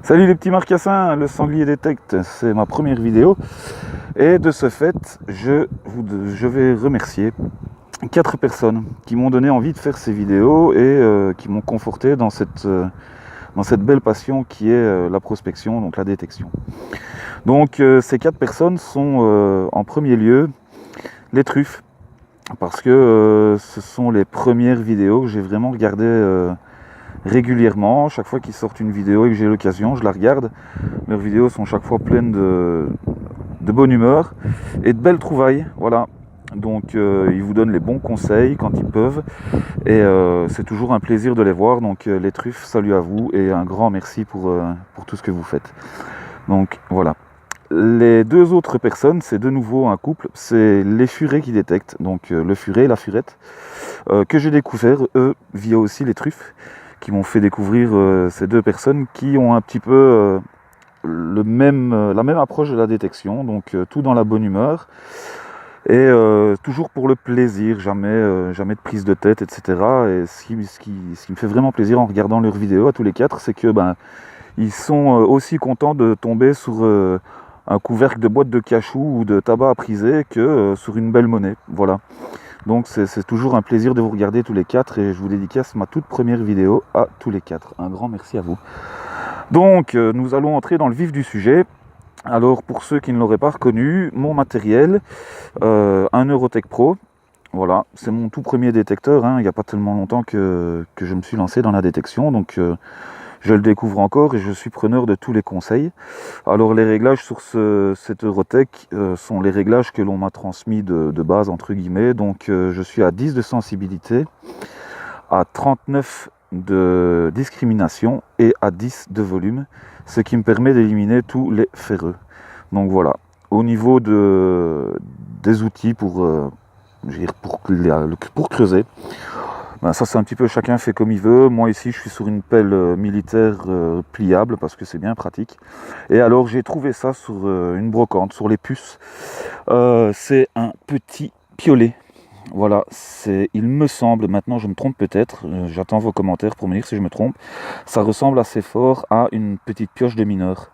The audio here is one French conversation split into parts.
Salut les petits marcassins, le sanglier détecte, c'est ma première vidéo. Et de ce fait, je vais remercier 4 personnes qui m'ont donné envie de faire ces vidéos et qui m'ont conforté dans cette belle passion qui est la prospection, donc la détection. Donc ces 4 personnes sont en premier lieu les truffes, parce que ce sont les premières vidéos que j'ai vraiment regardées régulièrement. Chaque fois qu'ils sortent une vidéo et que j'ai l'occasion, je la regarde. Leurs vidéos sont chaque fois pleines de bonne humeur et de belles trouvailles. Voilà. Donc ils vous donnent les bons conseils quand ils peuvent. Et c'est toujours un plaisir de les voir. Donc les truffes, salut à vous et un grand merci pour tout ce que vous faites. Donc voilà. Les deux autres personnes, c'est de nouveau un couple, c'est les furets qui détectent, donc le furet et la furette, que j'ai découvert, eux, via aussi les truffes, qui m'ont fait découvrir ces deux personnes qui ont un petit peu la même approche de la détection, donc tout dans la bonne humeur, et toujours pour le plaisir, jamais de prise de tête, etc. Et ce qui me fait vraiment plaisir en regardant leurs vidéos à tous les 4, c'est que ils sont aussi contents de tomber sur un couvercle de boîte de cachou ou de tabac à priser que sur une belle monnaie. Voilà. Donc c'est toujours un plaisir de vous regarder tous les 4 et je vous dédicace ma toute première vidéo à tous les 4. Un grand merci à vous. Donc nous allons entrer dans le vif du sujet. Alors pour ceux qui ne l'auraient pas reconnu, mon matériel, un Eurotech Pro. Voilà, c'est mon tout premier détecteur. Il n'y a pas tellement longtemps que je me suis lancé dans la détection. Donc je le découvre encore et je suis preneur de tous les conseils. Alors les réglages sur cet Eurotech sont les réglages que l'on m'a transmis de base entre guillemets. Donc je suis à 10 de sensibilité, à 39 de discrimination et à 10 de volume, ce qui me permet d'éliminer tous les ferreux. Donc voilà, au niveau des outils pour creuser, ça c'est un petit peu chacun fait comme il veut. Moi ici je suis sur une pelle militaire pliable parce que c'est bien pratique. Et alors j'ai trouvé ça sur une brocante, sur les puces. C'est un petit piolet. Voilà, il me semble, maintenant je me trompe peut-être, j'attends vos commentaires pour me dire si je me trompe, ça ressemble assez fort à une petite pioche de mineur.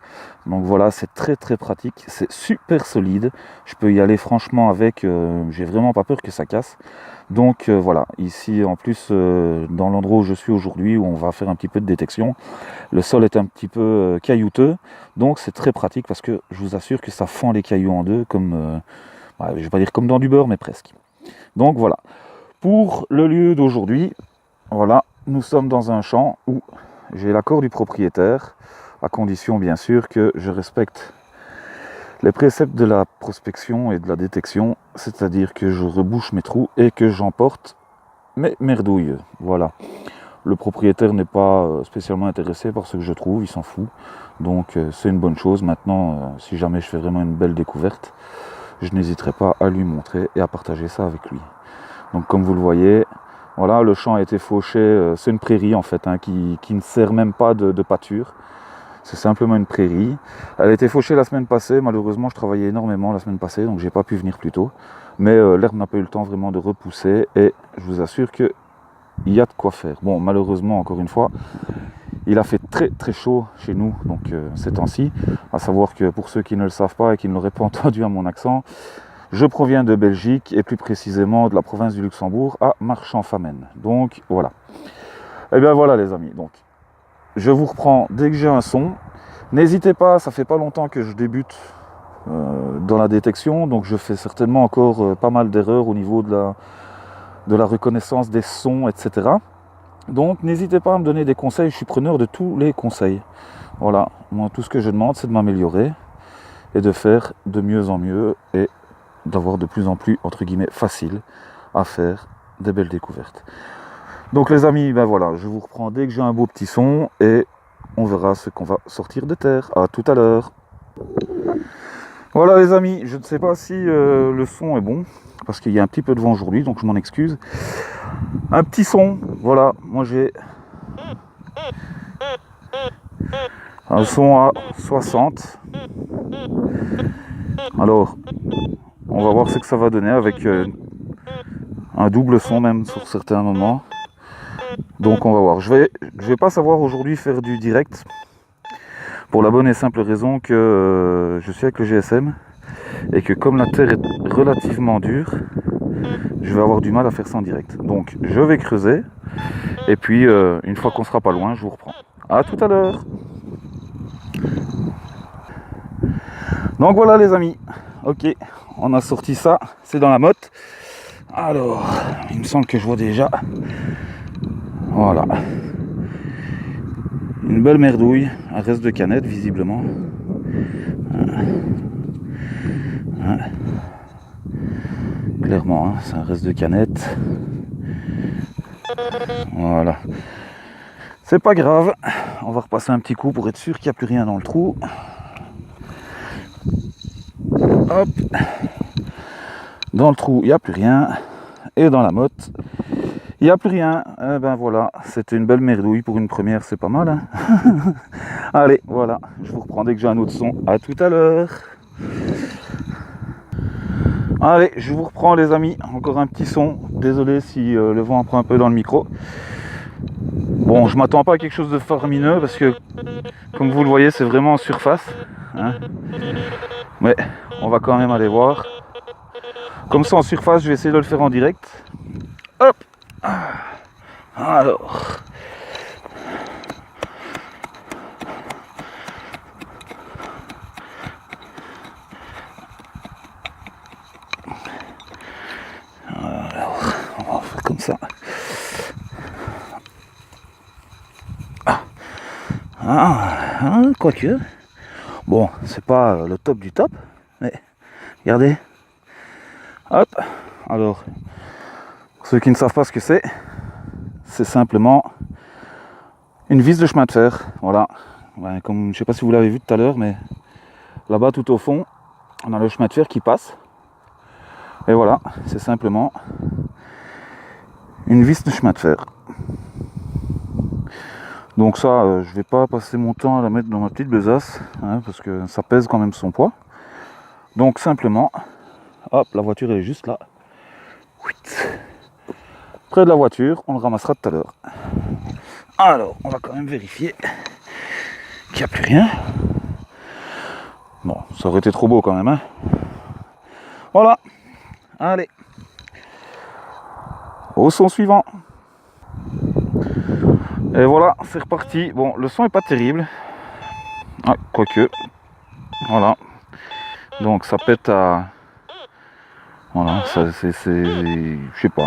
Donc voilà, c'est très très pratique, c'est super solide, je peux y aller franchement avec, j'ai vraiment pas peur que ça casse. Donc voilà, ici en plus dans l'endroit où je suis aujourd'hui, où on va faire un petit peu de détection, le sol est un petit peu caillouteux, donc c'est très pratique parce que je vous assure que ça fend les cailloux en deux, comme, je vais pas dire comme dans du beurre, mais presque. Donc voilà, pour le lieu d'aujourd'hui, voilà, nous sommes dans un champ où j'ai l'accord du propriétaire, à condition bien sûr que je respecte les préceptes de la prospection et de la détection, c'est-à-dire que je rebouche mes trous et que j'emporte mes merdouilles. Voilà, le propriétaire n'est pas spécialement intéressé par ce que je trouve, il s'en fout, donc c'est une bonne chose. Maintenant, si jamais je fais vraiment une belle découverte, je n'hésiterai pas à lui montrer et à partager ça avec lui. Donc comme vous le voyez, voilà, le champ a été fauché, c'est une prairie en fait, qui ne sert même pas de pâture. C'est simplement une prairie. Elle a été fauchée la semaine passée, malheureusement je travaillais énormément la semaine passée, donc j'ai pas pu venir plus tôt. Mais l'herbe n'a pas eu le temps vraiment de repousser et je vous assure qu'il y a de quoi faire. Bon, malheureusement, encore une fois, il a fait très très chaud chez nous, donc ces temps-ci, à savoir que pour ceux qui ne le savent pas et qui ne l'auraient pas entendu à mon accent, je proviens de Belgique et plus précisément de la province du Luxembourg à Marchand-Famenne. Donc voilà. Et bien voilà les amis, donc je vous reprends dès que j'ai un son. N'hésitez pas, ça fait pas longtemps que je débute dans la détection, donc je fais certainement encore pas mal d'erreurs au niveau de la reconnaissance des sons, etc. Donc n'hésitez pas à me donner des conseils, je suis preneur de tous les conseils. Voilà, moi tout ce que je demande c'est de m'améliorer et de faire de mieux en mieux et d'avoir de plus en plus, entre guillemets, facile à faire des belles découvertes. Donc les amis, ben voilà, je vous reprends dès que j'ai un beau petit son et on verra ce qu'on va sortir de terre. À tout à l'heure. Voilà les amis, je ne sais pas si le son est bon, parce qu'il y a un petit peu de vent aujourd'hui, donc je m'en excuse. Un petit son, voilà, moi j'ai un son à 60. Alors, on va voir ce que ça va donner avec un double son même sur certains moments. Donc on va voir. Je vais pas savoir aujourd'hui faire du direct. Pour la bonne et simple raison que je suis avec le GSM et que comme la terre est relativement dure, je vais avoir du mal à faire ça en direct. Donc je vais creuser et puis une fois qu'on sera pas loin, je vous reprends. À tout à l'heure. Donc voilà les amis, ok, on a sorti ça, c'est dans la motte. Alors, il me semble que je vois déjà, voilà, une belle merdouille, un reste de canette visiblement. Clairement, hein, c'est un reste de canette. Voilà. C'est pas grave, on va repasser un petit coup pour être sûr qu'il n'y a plus rien dans le trou. Hop. Dans le trou, il n'y a plus rien. Et dans la motte, il n'y a plus rien. Eh ben voilà, c'était une belle merdouille pour une première, c'est pas mal. Hein. Allez, voilà, je vous reprends dès que j'ai un autre son. À tout à l'heure. Allez, je vous reprends les amis. Encore un petit son. Désolé si le vent prend un peu dans le micro. Bon, je m'attends pas à quelque chose de faramineux parce que, comme vous le voyez, c'est vraiment en surface. Hein. Mais on va quand même aller voir. Comme ça en surface, je vais essayer de le faire en direct. Hop. Alors. On va faire comme ça. Quoique. Bon, c'est pas le top du top, mais regardez. Hop. Alors, pour ceux qui ne savent pas ce que c'est simplement une vis de chemin de fer. Voilà. Ben, comme je sais pas si vous l'avez vu tout à l'heure, mais là-bas tout au fond, on a le chemin de fer qui passe. Et voilà, c'est simplement une vis de chemin de fer. Donc ça, je vais pas passer mon temps à la mettre dans ma petite besace, hein, parce que ça pèse quand même son poids. Donc simplement, hop, la voiture elle est juste là. Près de la voiture, on le ramassera tout à l'heure. Alors, on va quand même vérifier qu'il n'y a plus rien. Bon, ça aurait été trop beau quand même, hein. Voilà, allez. Au son suivant. Et voilà, c'est reparti. Bon, le son est pas terrible. Ah, quoique. Voilà. Donc ça pète à... Voilà, ça c'est... Je sais pas.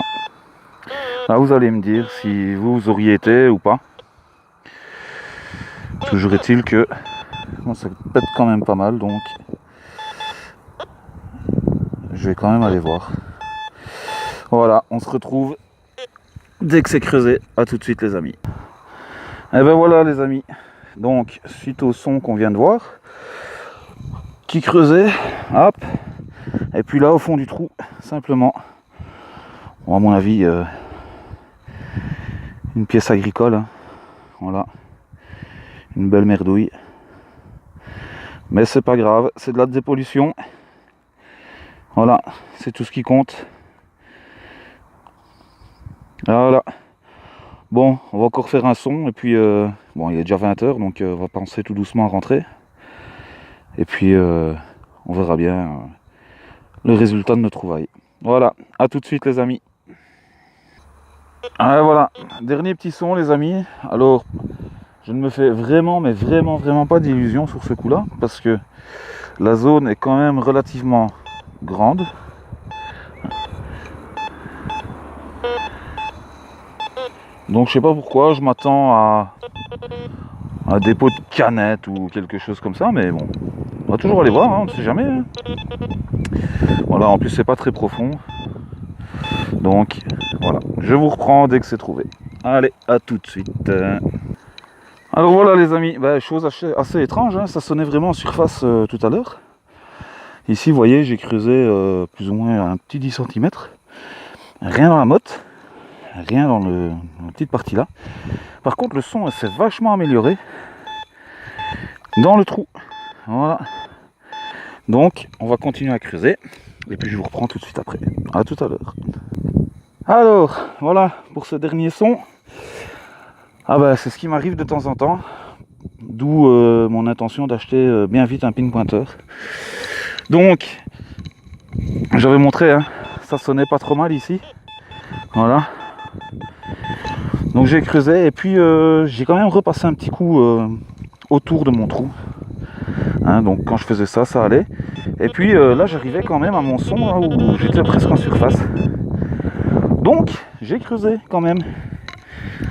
Là, vous allez me dire si vous auriez été ou pas. Toujours est-il que... Bon, ça pète quand même pas mal, donc... Je vais quand même aller voir. Voilà, on se retrouve dès que c'est creusé. À tout de suite les amis. Et ben voilà les amis. Donc, suite au son qu'on vient de voir, qui creusait, hop, et puis là au fond du trou, simplement, bon, à mon avis, une pièce agricole, hein. Voilà, une belle merdouille, mais c'est pas grave, c'est de la dépollution, voilà, c'est tout ce qui compte, voilà. Bon, on va encore faire un son, et puis, bon, il est déjà 20h, donc on va penser tout doucement à rentrer, et puis, on verra bien le résultat de nos trouvailles. Voilà, à tout de suite les amis. Ah, voilà, dernier petit son les amis. Alors, je ne me fais vraiment, mais vraiment pas d'illusions sur ce coup-là, parce que la zone est quand même relativement grande. Donc je sais pas pourquoi, je m'attends à un dépôt de canettes ou quelque chose comme ça, mais bon, on va toujours aller voir, hein, on ne sait jamais. Hein. Voilà, en plus c'est pas très profond. Donc voilà, je vous reprends dès que c'est trouvé. Allez, à tout de suite. Alors voilà les amis, chose assez étrange, hein, ça sonnait vraiment en surface tout à l'heure. Ici vous voyez, j'ai creusé plus ou moins un petit 10 cm. Rien dans la motte, rien dans la petite partie là. Par contre le son s'est vachement amélioré dans le trou. Voilà. Donc on va continuer à creuser et puis je vous reprends tout de suite après. À tout à l'heure. Alors voilà pour ce dernier son. Ah bah c'est ce qui m'arrive de temps en temps. D'où mon en intention d'acheter bien vite un pinpointer. Donc, j'avais montré, hein, ça sonnait pas trop mal ici. Voilà. Donc j'ai creusé et puis j'ai quand même repassé un petit coup autour de mon trou. Hein, donc quand je faisais ça, ça allait. Et puis là, j'arrivais quand même à mon son là, où j'étais presque en surface. Donc j'ai creusé quand même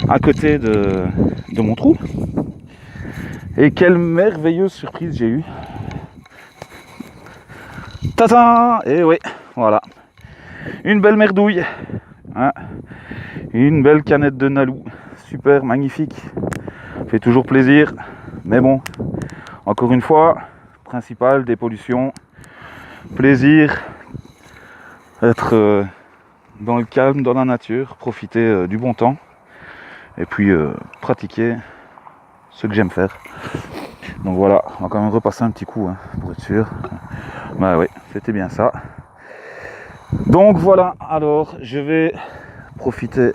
à côté de mon trou. Et quelle merveilleuse surprise j'ai eue. Tadam! Et oui, voilà. Une belle merdouille. Hein, une belle canette de Nalou. Super, magnifique. Fait toujours plaisir. Mais bon, encore une fois, principal, dépollution, plaisir, être dans le calme, dans la nature, profiter du bon temps. Et puis pratiquer ce que j'aime faire. Donc voilà, on va quand même repasser un petit coup hein, pour être sûr. Bah oui, c'était bien ça. Donc voilà, alors je vais profiter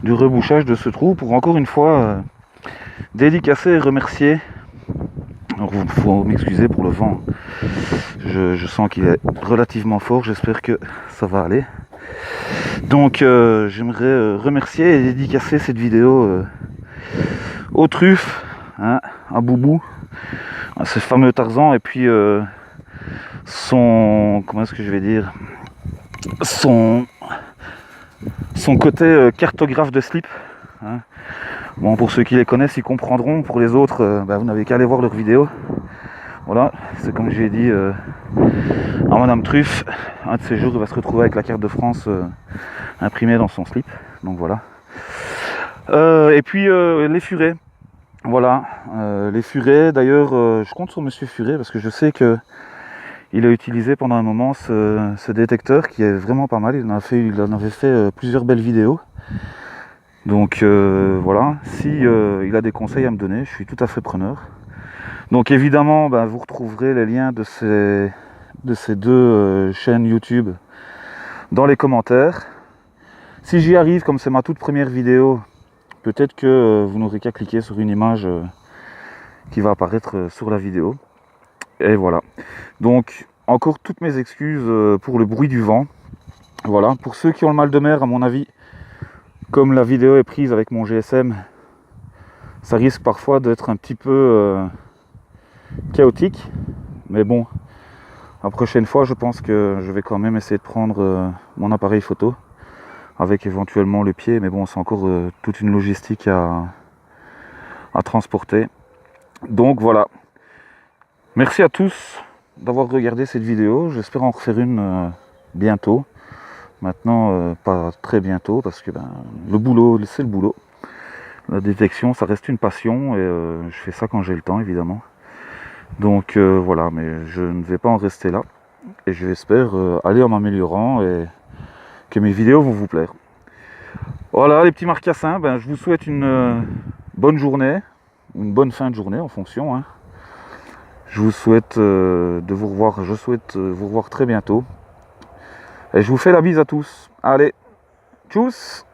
du rebouchage de ce trou pour encore une fois dédicacer et remercier. Alors il faut m'excuser pour le vent. Je sens qu'il est relativement fort, j'espère que ça va aller. Donc j'aimerais remercier et dédicacer cette vidéo aux truffes, hein, à Boubou, à ce fameux Tarzan, et puis son, comment est-ce que je vais dire, son côté cartographe de slip. Hein. Bon, pour ceux qui les connaissent, ils comprendront. Pour les autres, vous n'avez qu'à aller voir leurs vidéos. Voilà, c'est comme j'ai dit à Madame Truffe, un de ces jours, il va se retrouver avec la carte de France imprimée dans son slip. Donc voilà. Et puis les furets. Voilà, les furets. D'ailleurs, je compte sur Monsieur Furet parce que je sais que il a utilisé pendant un moment ce détecteur qui est vraiment pas mal. Il en avait fait plusieurs belles vidéos. Donc voilà, si il a des conseils à me donner, je suis tout à fait preneur. Donc évidemment, vous retrouverez les liens de ces deux chaînes YouTube dans les commentaires. Si j'y arrive, comme c'est ma toute première vidéo, peut-être que vous n'aurez qu'à cliquer sur une image qui va apparaître sur la vidéo. Et voilà. Donc, encore toutes mes excuses pour le bruit du vent. Voilà. Pour ceux qui ont le mal de mer, à mon avis, comme la vidéo est prise avec mon GSM, ça risque parfois d'être un petit peu chaotique. Mais bon, la prochaine fois, je pense que je vais quand même essayer de prendre mon appareil photo avec éventuellement le pied. Mais bon, c'est encore toute une logistique à transporter. Donc voilà. Merci à tous d'avoir regardé cette vidéo. J'espère en refaire une bientôt. Maintenant, pas très bientôt parce que le boulot, c'est le boulot. La détection, ça reste une passion et je fais ça quand j'ai le temps, évidemment. Donc voilà, mais je ne vais pas en rester là. Et j'espère aller en m'améliorant et que mes vidéos vont vous plaire. Voilà, les petits marcassins, je vous souhaite une bonne journée, une bonne fin de journée en fonction. Hein. Je vous souhaite vous revoir très bientôt. Et je vous fais la bise à tous. Allez, tchuss!